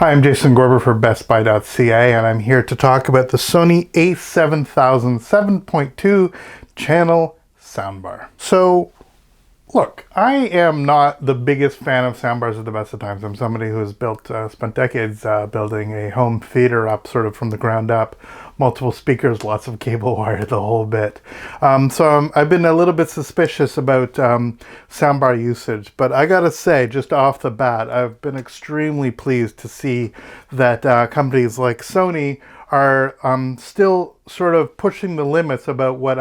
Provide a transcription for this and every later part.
Hi, I'm Jason Gorber for BestBuy.ca, and I'm here to talk about the Sony A7000 7.2 channel soundbar. So, look, I am not the biggest fan of soundbars at the best of times. I'm somebody who has spent decades building a home theater up sort of from the ground up. Multiple speakers, lots of cable wire, the whole bit. I've been a little bit suspicious about soundbar usage, but I gotta say, just off the bat, I've been extremely pleased to see that companies like Sony are still sort of pushing the limits about what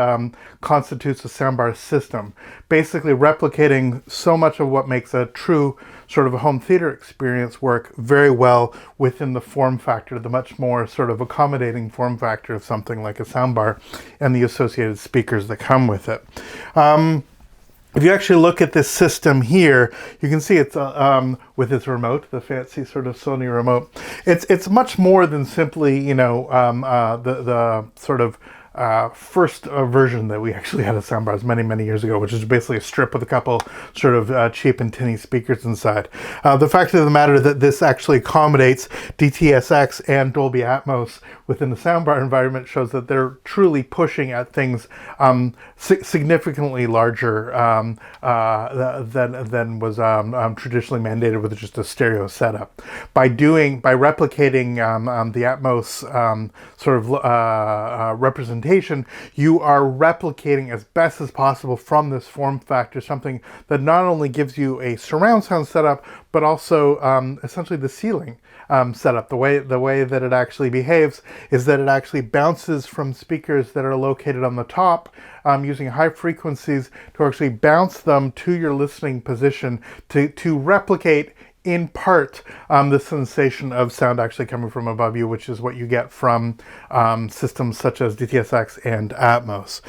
constitutes a soundbar system. Basically replicating so much of what makes a true sort of a home theater experience work very well within the form factor, the much more sort of accommodating form factor of something like a soundbar and the associated speakers that come with it. If you actually look at this system here, you can see it's with its remote, the fancy sort of Sony remote. It's much more than simply, you know, the sort of first version that we actually had of soundbars many years ago, which is basically a strip with a couple sort of cheap and tinny speakers inside. The fact of the matter that this actually accommodates DTS:X and Dolby Atmos within the soundbar environment shows that they're truly pushing at things significantly larger than was traditionally mandated with just a stereo setup. By replicating the Atmos sort of representation, you are replicating as best as possible from this form factor something that not only gives you a surround sound setup, but also essentially the ceiling setup. The way that it actually behaves is that it actually bounces from speakers that are located on the top using high frequencies to actually bounce them to your listening position to replicate in part the sensation of sound actually coming from above you, which is what you get from systems such as DTS:X and Atmos.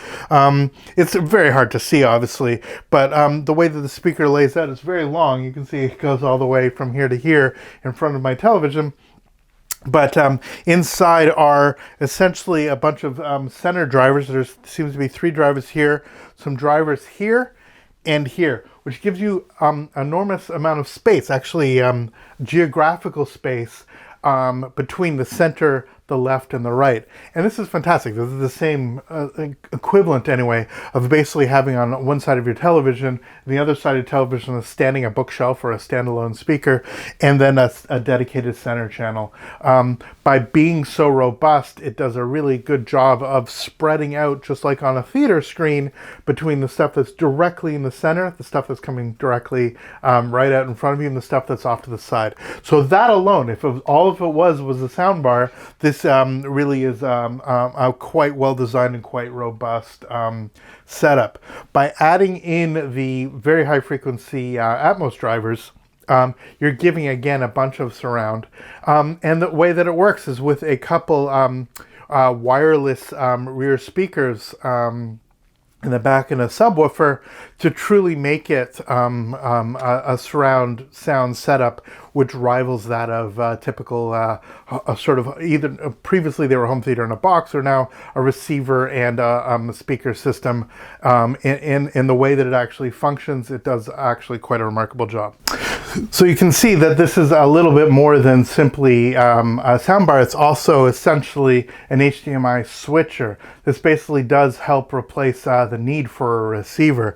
It's very hard to see, obviously, but the way that the speaker lays out is very long. You can see it goes all the way from here to here in front of my television. But inside are essentially a bunch of center drivers. There seems to be 3 drivers here, some drivers here, and here, which gives you enormous amount of space, actually geographical space between the center, the left, and the right. And this is fantastic. This is the same equivalent, anyway, of basically having on one side of your television, and the other side of your television is standing a bookshelf or a standalone speaker, and then a dedicated center channel. By being so robust, it does a really good job of spreading out, just like on a theater screen, between the stuff that's directly in the center, the stuff that's coming directly right out in front of you, and the stuff that's off to the side. So that alone, if it was a soundbar, this really is a quite well designed and quite robust setup. By adding in the very high frequency Atmos drivers, you're giving again a bunch of surround, and the way that it works is with a couple wireless rear speakers in the back and a subwoofer to truly make it a surround sound setup which rivals that of typical a sort of either previously they were home theater in a box, or now a receiver and a speaker system. In the way that it actually functions, it does actually quite a remarkable job. So you can see that this is a little bit more than simply a soundbar. It's also essentially an HDMI switcher. This basically does help replace the need for a receiver.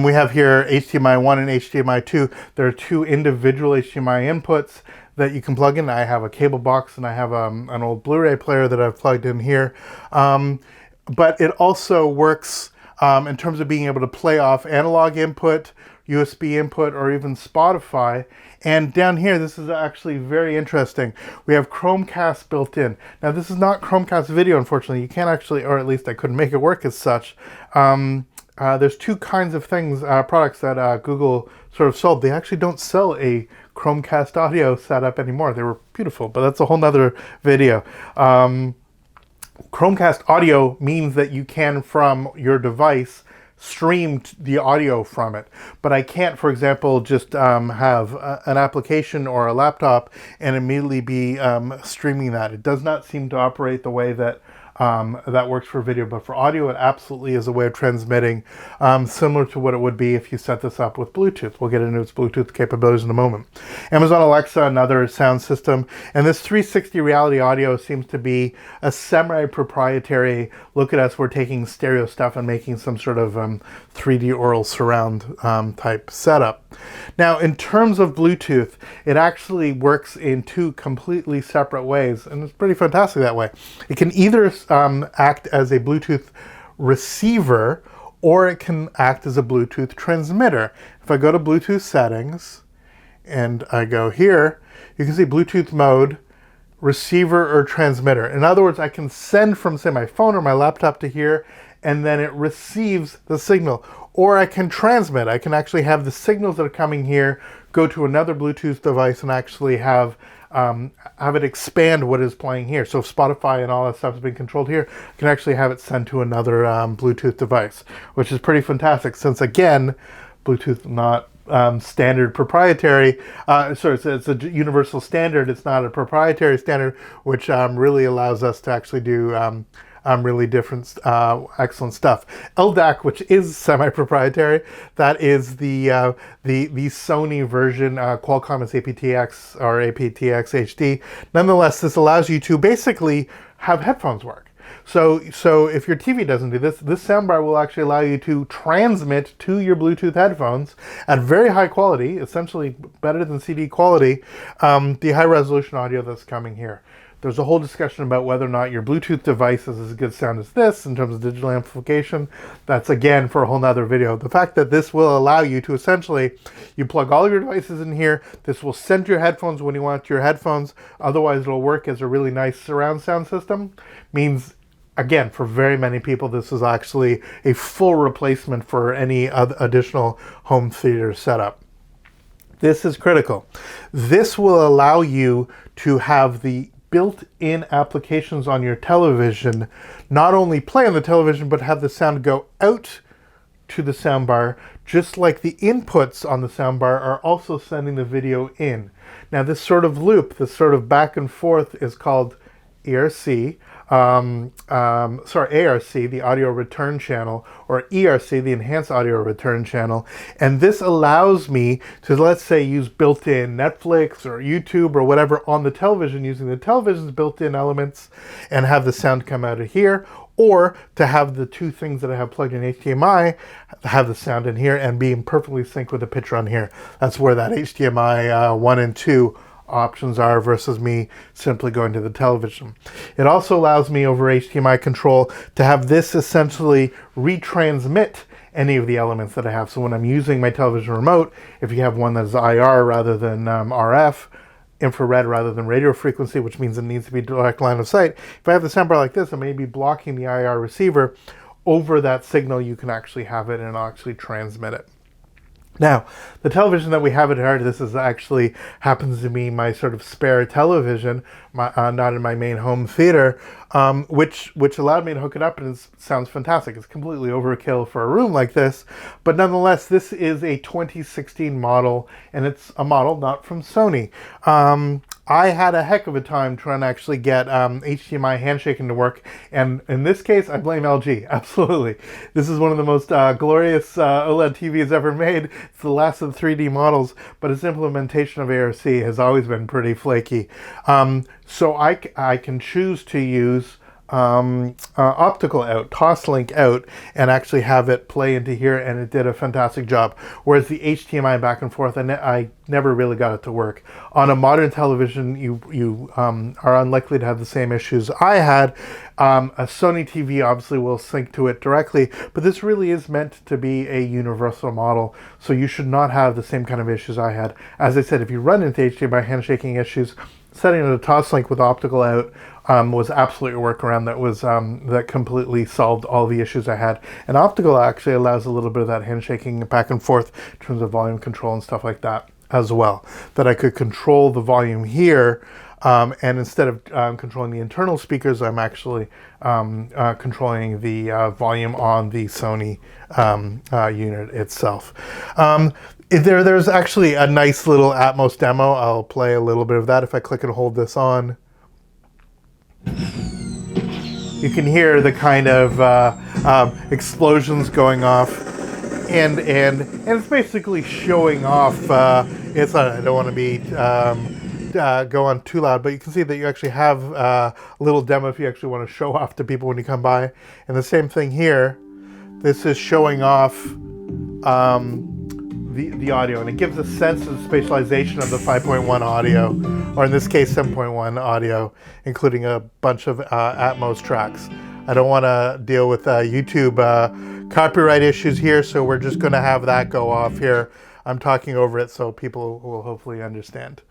We have here HDMI 1 and HDMI 2. There are 2 individual HDMI inputs that you can plug in. I have a cable box and I have an old Blu-ray player that I've plugged in here. But it also works in terms of being able to play off analog input, USB input, or even Spotify. And down here, this is actually very interesting. We have Chromecast built in. Now, this is not Chromecast video, unfortunately. You can't actually, or at least I couldn't make it work as such. There's 2 kinds of things, products that Google sort of sold. They actually don't sell a Chromecast audio setup anymore. They were beautiful, but that's a whole nother video. Chromecast audio means that you can, from your device, stream the audio from it. But I can't, for example, just have an application or a laptop and immediately be streaming that. It does not seem to operate the way that that works for video, but for audio it absolutely is a way of transmitting, similar to what it would be if you set this up with Bluetooth. We'll get into its Bluetooth capabilities in a moment. Amazon Alexa, another sound system. And this 360 reality audio seems to be a semi-proprietary, look at us, we're taking stereo stuff and making some sort of 3D aural surround type setup. Now, in terms of Bluetooth, it actually works in two completely separate ways, and it's pretty fantastic that way. It can either act as a Bluetooth receiver, or it can act as a Bluetooth transmitter. If I go to Bluetooth settings and I go here, you can see Bluetooth mode, receiver or transmitter. In other words, I can send from, say, my phone or my laptop to here, and then it receives the signal. Or I can transmit. I can actually have the signals that are coming here go to another Bluetooth device and actually have it expand what is playing here. So if Spotify and all that stuff is being controlled here, I can actually have it sent to another Bluetooth device, which is pretty fantastic since, again, Bluetooth not standard proprietary. So it's a universal standard. It's not a proprietary standard, which really allows us to actually do really different, excellent stuff. LDAC, which is semi-proprietary, that is the Sony version. Qualcomm is aptX or aptX HD. Nonetheless, this allows you to basically have headphones work. So if your TV doesn't do this, this soundbar will actually allow you to transmit to your Bluetooth headphones at very high quality, essentially better than CD quality, the high resolution audio that's coming here. There's a whole discussion about whether or not your Bluetooth device is as good sound as this in terms of digital amplification. That's, again, for a whole nother video. The fact that this will allow you to essentially, you plug all your devices in here, this will send your headphones when you want your headphones, otherwise it'll work as a really nice surround sound system, means, again, for very many people, this is actually a full replacement for any additional home theater setup. This is critical. This will allow you to have the built-in applications on your television not only play on the television, but have the sound go out to the soundbar, just like the inputs on the soundbar are also sending the video in. Now, this sort of loop, this sort of back and forth, is called ARC, the audio return channel, or ERC, the enhanced audio return channel. And this allows me to, let's say, use built-in Netflix or YouTube or whatever on the television using the television's built-in elements and have the sound come out of here, or to have the two things that I have plugged in HDMI have the sound in here and be in perfectly sync with the picture on here. That's where that HDMI 1 and 2 options are versus me simply going to the television. It also allows me over HDMI control to have this essentially retransmit any of the elements that I have. So when I'm using my television remote, if you have one that's IR rather than RF, infrared rather than radio frequency, which means it needs to be direct line of sight, if I have the soundbar like this, I may be blocking the IR receiver. Over that signal, you can actually have it and actually transmit it. Now, the television that we have at here, this is actually happens to be my sort of spare television, not in my main home theater, which allowed me to hook it up, and it sounds fantastic. It's completely overkill for a room like this, but nonetheless, this is a 2016 model, and it's a model not from Sony. I had a heck of a time trying to actually get HDMI handshaking to work, and in this case, I blame LG, absolutely. This is one of the most glorious OLED TVs ever made. It's the last of the 3D models, but its implementation of ARC has always been pretty flaky. So I can choose to use optical out, toslink out, and actually have it play into here, and it did a fantastic job. Whereas the HDMI back and forth, I never really got it to work. On a modern television, you are unlikely to have the same issues I had. A Sony TV obviously will sync to it directly, but this really is meant to be a universal model, so you should not have the same kind of issues I had. As I said, if you run into HDMI handshaking issues, setting it a toslink with optical out was absolutely a workaround that was that completely solved all the issues I had. And optical actually allows a little bit of that handshaking back and forth in terms of volume control and stuff like that as well. That I could control the volume here, and instead of controlling the internal speakers, I'm actually controlling the volume on the Sony unit itself. There's actually a nice little Atmos demo. I'll play a little bit of that if I click and hold this on. You can hear the kind of explosions going off and it's basically showing off. It's I don't want to be go on too loud, but you can see that you actually have a little demo if you actually want to show off to people when you come by. And the same thing here. This is showing off the audio, and it gives a sense of the spatialization of the 5.1 audio, or in this case 7.1 audio, including a bunch of Atmos tracks. I don't want to deal with YouTube copyright issues here, so we're just going to have that go off here. I'm talking over it so people will hopefully understand.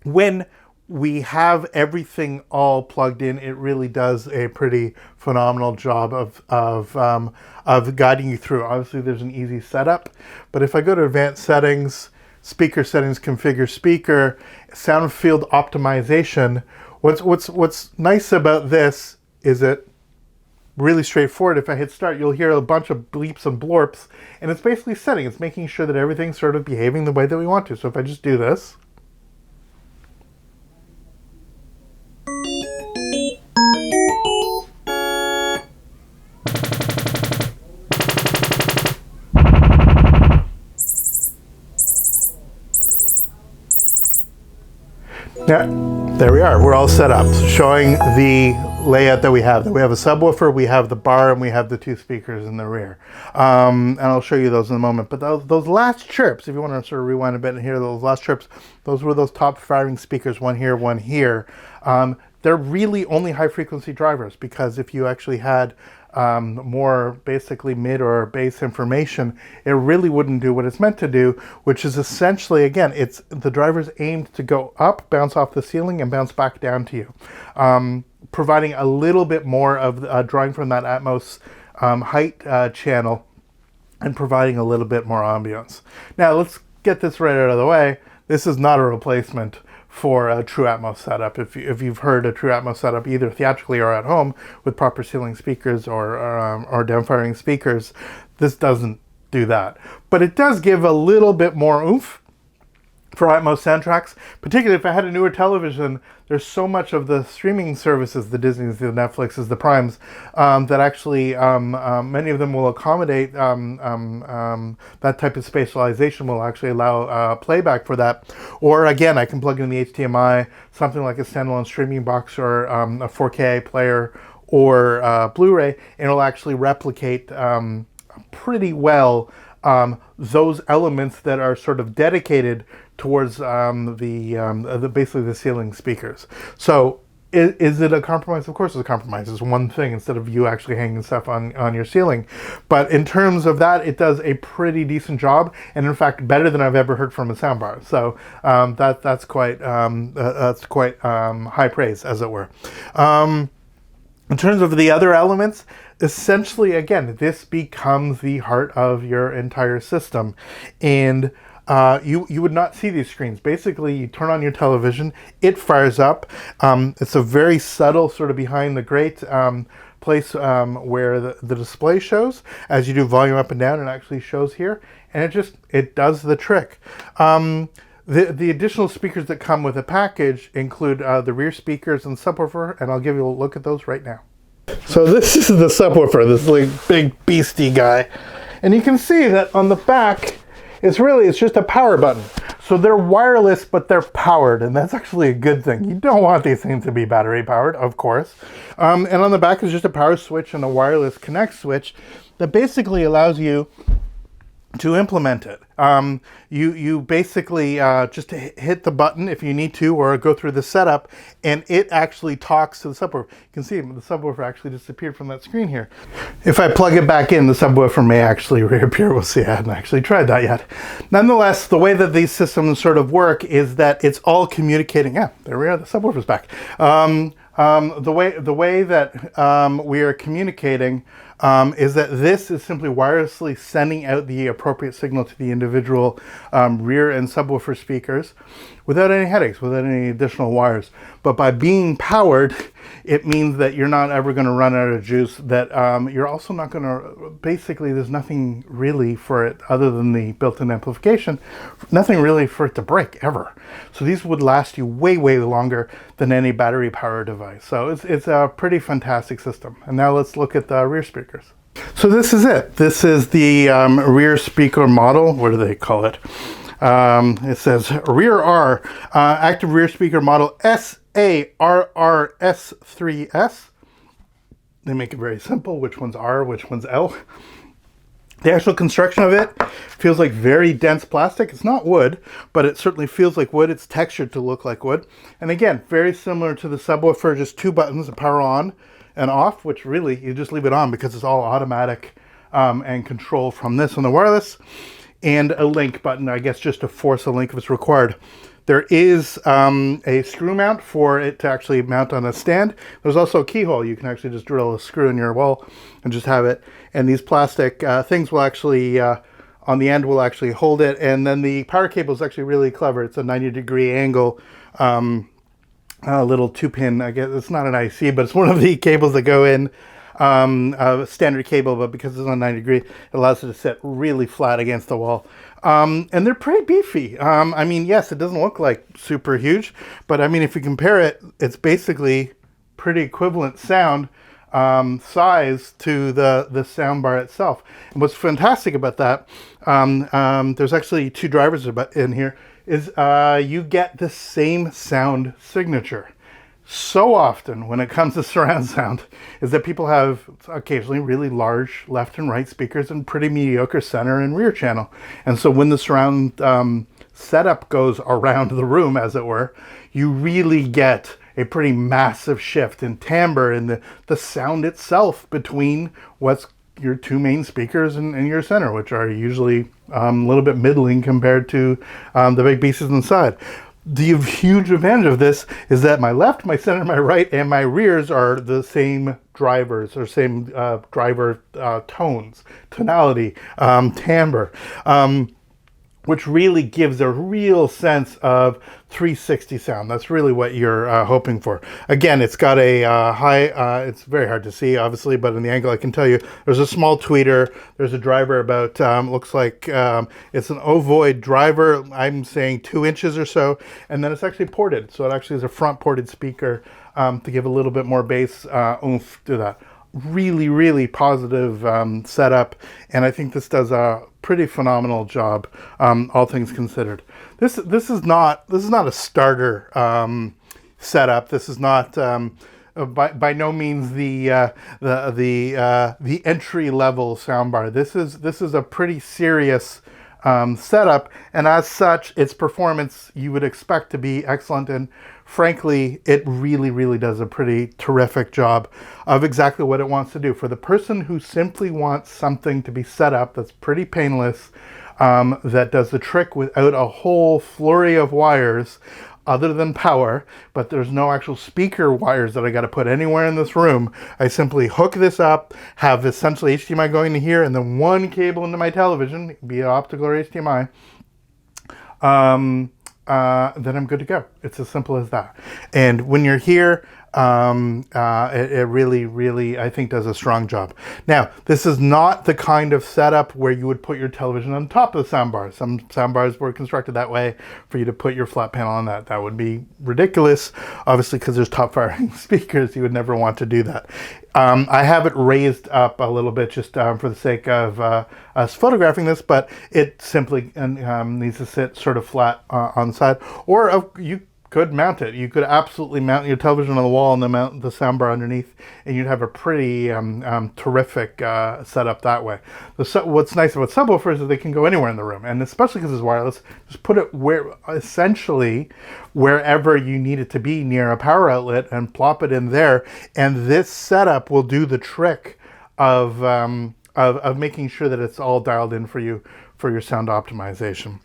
When we have everything all plugged in, it really does a pretty phenomenal job of guiding you through. Obviously, there's an easy setup, but if I go to advanced settings, speaker settings, configure speaker, sound field optimization, what's nice about this is it really straightforward. If I hit start, you'll hear a bunch of bleeps and blorps, and it's basically setting. It's making sure that everything's sort of behaving the way that we want to. So if I just do this, yeah, there we are. We're all set up, showing the layout that we have. We have a subwoofer, we have the bar, and we have the two speakers in the rear. And I'll show you those in a moment. But those last chirps, if you want to sort of rewind a bit and hear those last chirps, those were those top firing speakers, one here, one here. They're really only high frequency drivers, because if you actually had more basically mid or bass information, it really wouldn't do what it's meant to do, which is essentially, again, it's the driver's aimed to go up, bounce off the ceiling, and bounce back down to you, providing a little bit more of drawing from that Atmos height channel and providing a little bit more ambience. Now let's get this right out of the way. This is not a replacement for a true Atmos setup. If you've heard a true Atmos setup either theatrically or at home with proper ceiling speakers or down-firing speakers, this doesn't do that. But it does give a little bit more oomph for Atmos soundtracks, particularly if I had a newer television. There's so much of the streaming services, the Disneys, the Netflixes, the Primes, that actually, many of them will accommodate that type of spatialization, will actually allow playback for that. Or again, I can plug in the HDMI, something like a standalone streaming box or a 4K player or Blu-ray, and it'll actually replicate pretty well those elements that are sort of dedicated towards basically the ceiling speakers. So is it a compromise? Of course it's a compromise. It's one thing instead of you actually hanging stuff on your ceiling. But in terms of that, it does a pretty decent job, and in fact better than I've ever heard from a soundbar. So that's quite high praise, as it were. In terms of the other elements, essentially, again, this becomes the heart of your entire system. And you would not see these screens. Basically, you turn on your television, it fires up. It's a very subtle sort of behind the grate place where the display shows. As you do volume up and down, it actually shows here. And it does the trick. The additional speakers that come with the package include the rear speakers and subwoofer, and I'll give you a look at those right now. So this is the subwoofer, this like big beastie guy. And you can see that on the back, it's just a power button. So they're wireless, but they're powered, and that's actually a good thing. You don't want these things to be battery powered, of course. And on the back is just a power switch and a wireless connect switch that basically allows you to implement it. You basically just hit the button if you need to, or go through the setup, and it actually talks to the subwoofer. You can see the subwoofer actually disappeared from that screen here. If I plug it back in, the subwoofer may actually reappear. We'll see. I haven't actually tried that yet. Nonetheless, the way that these systems sort of work is that it's all communicating. Yeah, there we are. The subwoofer's back. The way that we are communicating is that this is simply wirelessly sending out the appropriate signal to the individual rear and subwoofer speakers without any headaches, without any additional wires. But by being powered, it means that you're not ever going to run out of juice, that you're also not going to, basically there's nothing really for it other than the built-in amplification, nothing really for it to break ever. So these would last you way, way longer than any battery powered device. So it's a pretty fantastic system. And now let's look at the rear speakers. So this is it. This is the rear speaker model. What do they call it? It says rear R, active rear speaker model SARRS3S. They make it very simple. Which one's R, which one's L? The actual construction of it feels like very dense plastic. It's not wood, but it certainly feels like wood. It's textured to look like wood. And again, very similar to the subwoofer, just two buttons, a power on and off, which really you just leave it on because it's all automatic and control from this on the wireless, and a link button, I guess, just to force a link if it's required. There is a screw mount for it to actually mount on a stand. There's also a keyhole. You can actually just drill a screw in your wall and just have it. And these plastic things will actually, on the end, will actually hold it. And then the power cable is actually really clever. It's a 90-degree angle, a little 2-pin, I guess. It's not an IC, but it's one of the cables that go in, a standard cable, but because it's on 90 degree, it allows it to sit really flat against the wall. And they're pretty beefy. I mean, yes, it doesn't look like super huge, but I mean, if you compare it, it's basically pretty equivalent sound size to the sound bar itself. And what's fantastic about that, there's actually two drivers in here, is you get the same sound signature. So often when it comes to surround sound is that people have occasionally really large left and right speakers and pretty mediocre center and rear channel. And so when the surround setup goes around the room, as it were, you really get a pretty massive shift in timbre in the sound itself between what's your two main speakers and your center, which are usually a little bit middling compared to the big pieces inside. The huge advantage of this is that my left, my center, my right, and my rears are the same drivers, or same driver tones, tonality, timbre, which really gives a real sense of 360 sound. That's really what you're hoping for. Again, it's got a high, it's very hard to see, obviously, but in the angle I can tell you, there's a small tweeter, there's a driver about, looks like it's an ovoid driver, I'm saying 2 inches or so, and then it's actually ported. So it actually is a front ported speaker to give a little bit more bass oomph to that. Really, really positive setup, and I think this does a pretty phenomenal job, all things considered. This is not a starter setup. This is not by no means the entry level soundbar. This is a pretty serious setup, and as such, its performance you would expect to be excellent, and frankly, it really, really does a pretty terrific job of exactly what it wants to do. For the person who simply wants something to be set up that's pretty painless, that does the trick without a whole flurry of wires other than power, but there's no actual speaker wires that I got to put anywhere in this room. I simply hook this up, have essentially HDMI going to here, and then one cable into my television, be it optical or HDMI, then I'm good to go. It's as simple as that. And when you're here, it really, really, I think, does a strong job. Now, this is not the kind of setup where you would put your television on top of the soundbar. Some soundbars were constructed that way for you to put your flat panel on that. That would be ridiculous, obviously, because there's top firing speakers. You would never want to do that. I have it raised up a little bit just for the sake of us photographing this, but it simply needs to sit sort of flat on the side. Or you could mount it. You could absolutely mount your television on the wall and then mount the soundbar underneath, and you'd have a pretty terrific setup that way. What's nice about subwoofers is they can go anywhere in the room, and especially because it's wireless, just put it essentially wherever you need it to be near a power outlet and plop it in there, and this setup will do the trick of making sure that it's all dialed in for you for your sound optimization.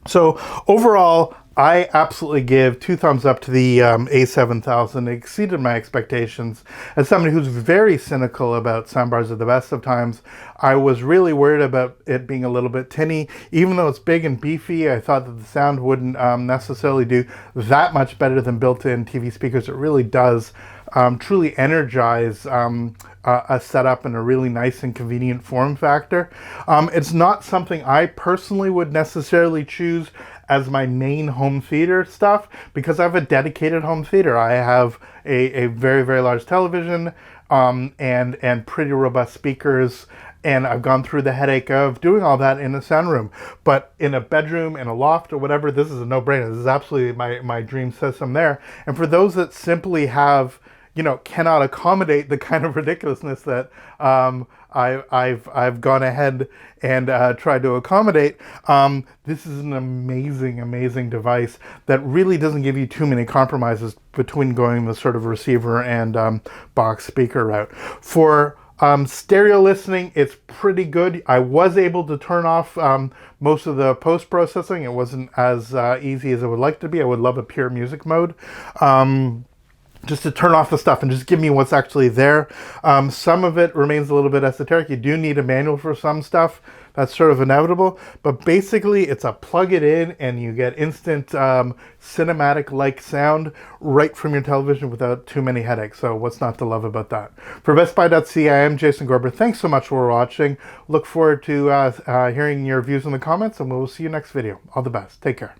So overall, I absolutely give 2 thumbs up to the A7000. It exceeded my expectations. As somebody who's very cynical about soundbars at the best of times, I was really worried about it being a little bit tinny. Even though it's big and beefy, I thought that the sound wouldn't necessarily do that much better than built-in TV speakers. It really does truly energize a setup in a really nice and convenient form factor. It's not something I personally would necessarily choose as my main home theater stuff, because I have a dedicated home theater. I have a very, very large television, and pretty robust speakers. And I've gone through the headache of doing all that in a sound room. But in a bedroom, in a loft or whatever, this is a no-brainer. This is absolutely my dream system there. And for those that simply have, you know, cannot accommodate the kind of ridiculousness that I've gone ahead and tried to accommodate, this is an amazing device that really doesn't give you too many compromises between going the sort of receiver and box speaker route. For stereo listening, it's pretty good. I was able to turn off most of the post-processing. It wasn't as easy as I would like to be. I would love a pure music mode. Just to turn off the stuff and just give me what's actually there. Some of it remains a little bit esoteric. You do need a manual for some stuff. That's sort of inevitable. But basically, it's a plug it in and you get instant cinematic-like sound right from your television without too many headaches. So what's not to love about that? For BestBuy.ca, I am Jason Gorber. Thanks so much for watching. Look forward to hearing your views in the comments, and we'll see you next video. All the best. Take care.